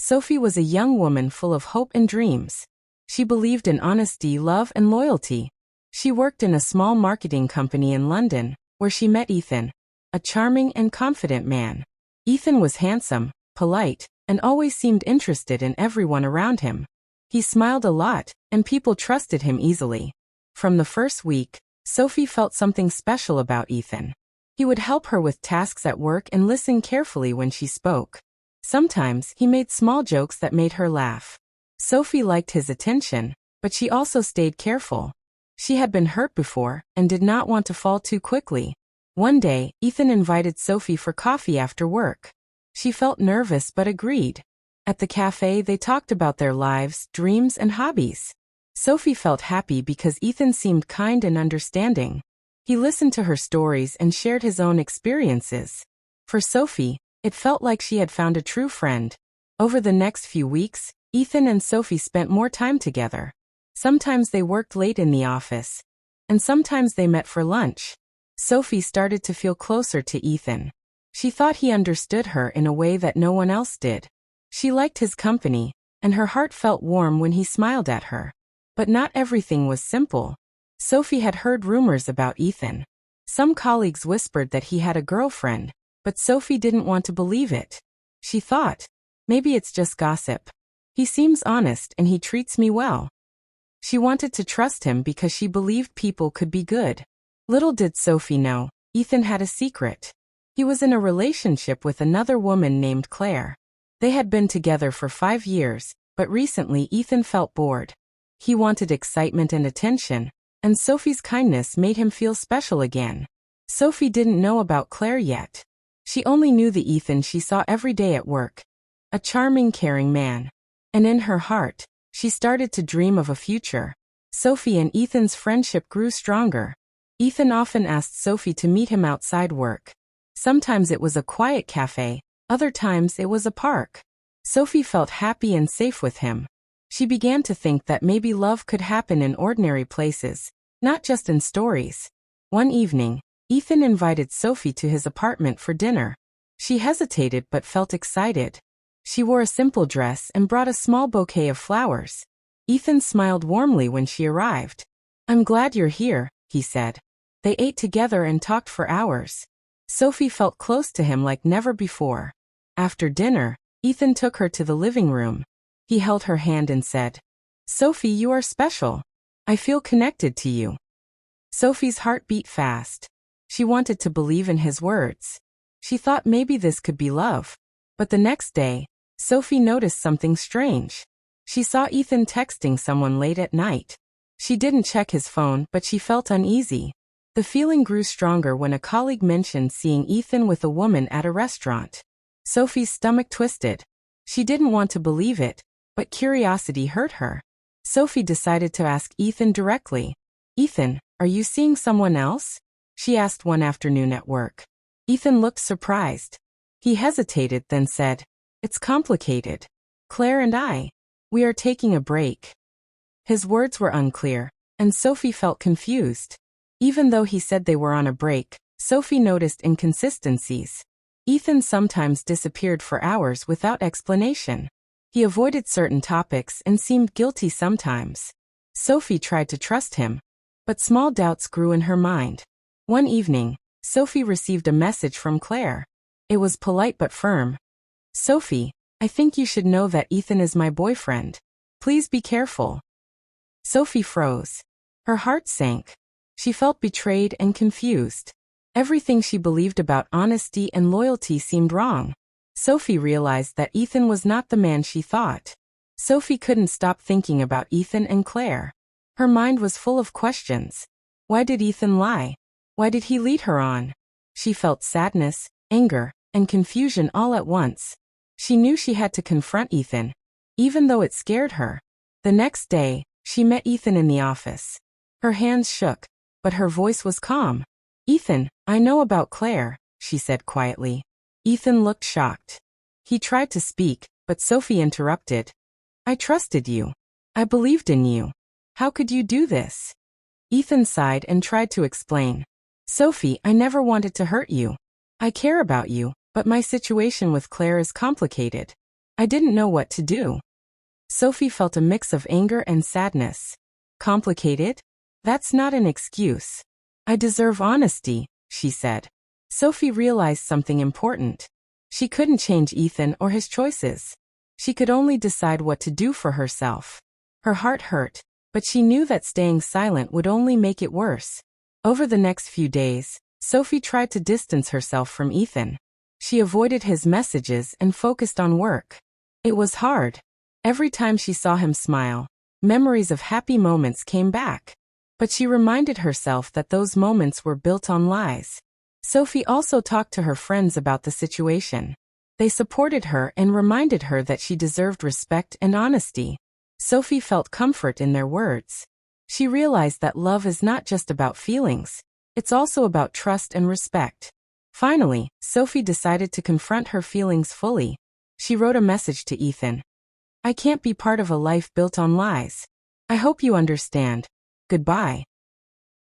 Sophie was a young woman full of hope and dreams. She believed in honesty, love, and loyalty. She worked in a small marketing company in London, where she met Ethan, a charming and confident man. Ethan was handsome, polite, and always seemed interested in everyone around him. He smiled a lot, and people trusted him easily. From the first week, Sophie felt something special about Ethan. He would help her with tasks at work and listen carefully when she spoke. Sometimes he made small jokes that made her laugh. Sophie liked his attention, but she also stayed careful. She had been hurt before and did not want to fall too quickly. One day, Ethan invited Sophie for coffee after work. She felt nervous but agreed. At the cafe, they talked about their lives, dreams, and hobbies. Sophie felt happy because Ethan seemed kind and understanding. He listened to her stories and shared his own experiences. For Sophie, it felt like she had found a true friend. Over the next few weeks, Ethan and Sophie spent more time together. Sometimes they worked late in the office, and sometimes they met for lunch. Sophie started to feel closer to Ethan. She thought he understood her in a way that no one else did. She liked his company, and her heart felt warm when he smiled at her. But not everything was simple. Sophie had heard rumors about Ethan. Some colleagues whispered that he had a girlfriend, but Sophie didn't want to believe it. She thought, maybe it's just gossip. He seems honest and he treats me well. She wanted to trust him because she believed people could be good. Little did Sophie know, Ethan had a secret. He was in a relationship with another woman named Claire. They had been together for 5 years, but recently Ethan felt bored. He wanted excitement and attention, and Sophie's kindness made him feel special again. Sophie didn't know about Claire yet. She only knew the Ethan she saw every day at work. A charming, caring man. And in her heart, she started to dream of a future. Sophie and Ethan's friendship grew stronger. Ethan often asked Sophie to meet him outside work. Sometimes it was a quiet cafe, other times it was a park. Sophie felt happy and safe with him. She began to think that maybe love could happen in ordinary places, not just in stories. One evening, Ethan invited Sophie to his apartment for dinner. She hesitated but felt excited. She wore a simple dress and brought a small bouquet of flowers. Ethan smiled warmly when she arrived. "I'm glad you're here," he said. They ate together and talked for hours. Sophie felt close to him like never before. After dinner, Ethan took her to the living room. He held her hand and said, "Sophie, you are special. I feel connected to you." Sophie's heart beat fast. She wanted to believe in his words. She thought maybe this could be love. But the next day, Sophie noticed something strange. She saw Ethan texting someone late at night. She didn't check his phone, but she felt uneasy. The feeling grew stronger when a colleague mentioned seeing Ethan with a woman at a restaurant. Sophie's stomach twisted. She didn't want to believe it, but curiosity hurt her. Sophie decided to ask Ethan directly. "Ethan, are you seeing someone else?" she asked one afternoon at work. Ethan looked surprised. He hesitated, then said, "It's complicated. Claire and we are taking a break." His words were unclear, and Sophie felt confused. Even though he said they were on a break, Sophie noticed inconsistencies. Ethan sometimes disappeared for hours without explanation. He avoided certain topics and seemed guilty sometimes. Sophie tried to trust him, but small doubts grew in her mind. One evening, Sophie received a message from Claire. It was polite but firm. "Sophie, I think you should know that Ethan is my boyfriend. Please be careful." Sophie froze. Her heart sank. She felt betrayed and confused. Everything she believed about honesty and loyalty seemed wrong. Sophie realized that Ethan was not the man she thought. Sophie couldn't stop thinking about Ethan and Claire. Her mind was full of questions. Why did Ethan lie? Why did he lead her on? She felt sadness, anger, and confusion all at once. She knew she had to confront Ethan, even though it scared her. The next day, she met Ethan in the office. Her hands shook, but her voice was calm. "Ethan, I know about Claire," she said quietly. Ethan looked shocked. He tried to speak, but Sophie interrupted. "I trusted you. I believed in you. How could you do this?" Ethan sighed and tried to explain. "Sophie, I never wanted to hurt you. I care about you, but my situation with Claire is complicated. I didn't know what to do. Sophie felt a mix of anger and sadness. Complicated? That's not an excuse. I deserve honesty, she said. Sophie realized something important. She couldn't change Ethan or his choices. She could only decide what to do for herself. Her heart hurt, but she knew that staying silent would only make it worse. Over the next few days, Sophie tried to distance herself from Ethan. She avoided his messages and focused on work. It was hard. Every time she saw him smile, memories of happy moments came back. But she reminded herself that those moments were built on lies. Sophie also talked to her friends about the situation. They supported her and reminded her that she deserved respect and honesty. Sophie felt comfort in their words. She realized that love is not just about feelings, it's also about trust and respect. Finally, Sophie decided to confront her feelings fully. She wrote a message to Ethan. I can't be part of a life built on lies. I hope you understand. Goodbye.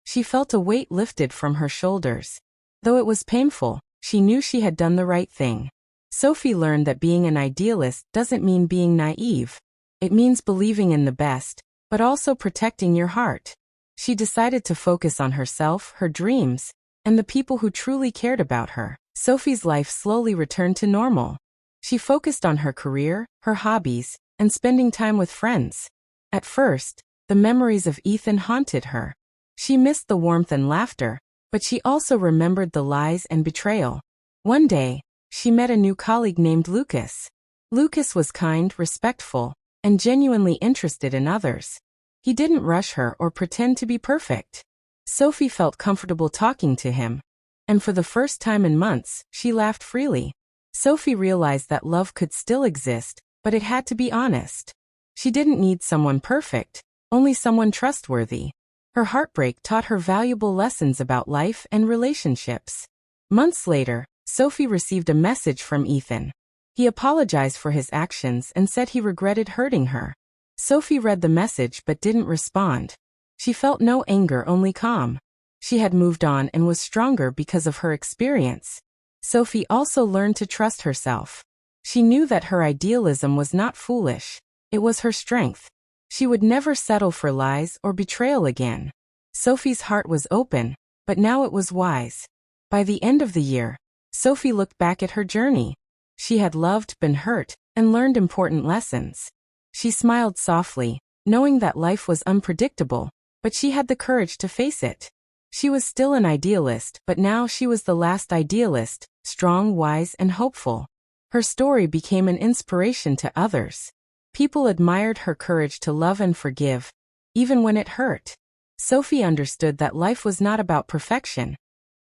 She felt a weight lifted from her shoulders. Though it was painful, she knew she had done the right thing. Sophie learned that being an idealist doesn't mean being naive. It means believing in the best, but also protecting your heart. She decided to focus on herself, her dreams, and the people who truly cared about her. Sophie's life slowly returned to normal. She focused on her career, her hobbies, and spending time with friends. At first, the memories of Ethan haunted her. She missed the warmth and laughter, but she also remembered the lies and betrayal. One day, she met a new colleague named Lucas. Lucas was kind, respectful, and genuinely interested in others. He didn't rush her or pretend to be perfect. Sophie felt comfortable talking to him. And for the first time in months, she laughed freely. Sophie realized that love could still exist, but it had to be honest. She didn't need someone perfect, only someone trustworthy. Her heartbreak taught her valuable lessons about life and relationships. Months later, Sophie received a message from Ethan. He apologized for his actions and said he regretted hurting her. Sophie read the message but didn't respond. She felt no anger, only calm. She had moved on and was stronger because of her experience. Sophie also learned to trust herself. She knew that her idealism was not foolish. It was her strength. She would never settle for lies or betrayal again. Sophie's heart was open, but now it was wise. By the end of the year, Sophie looked back at her journey. She had loved, been hurt, and learned important lessons. She smiled softly, knowing that life was unpredictable, but she had the courage to face it. She was still an idealist, but now she was the last idealist, strong, wise, and hopeful. Her story became an inspiration to others. People admired her courage to love and forgive, even when it hurt. Sophie understood that life was not about perfection.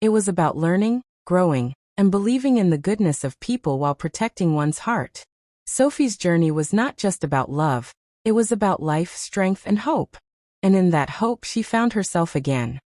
It was about learning, growing, and believing in the goodness of people while protecting one's heart. Sophie's journey was not just about love, it was about life, strength, and hope. And in that hope she found herself again.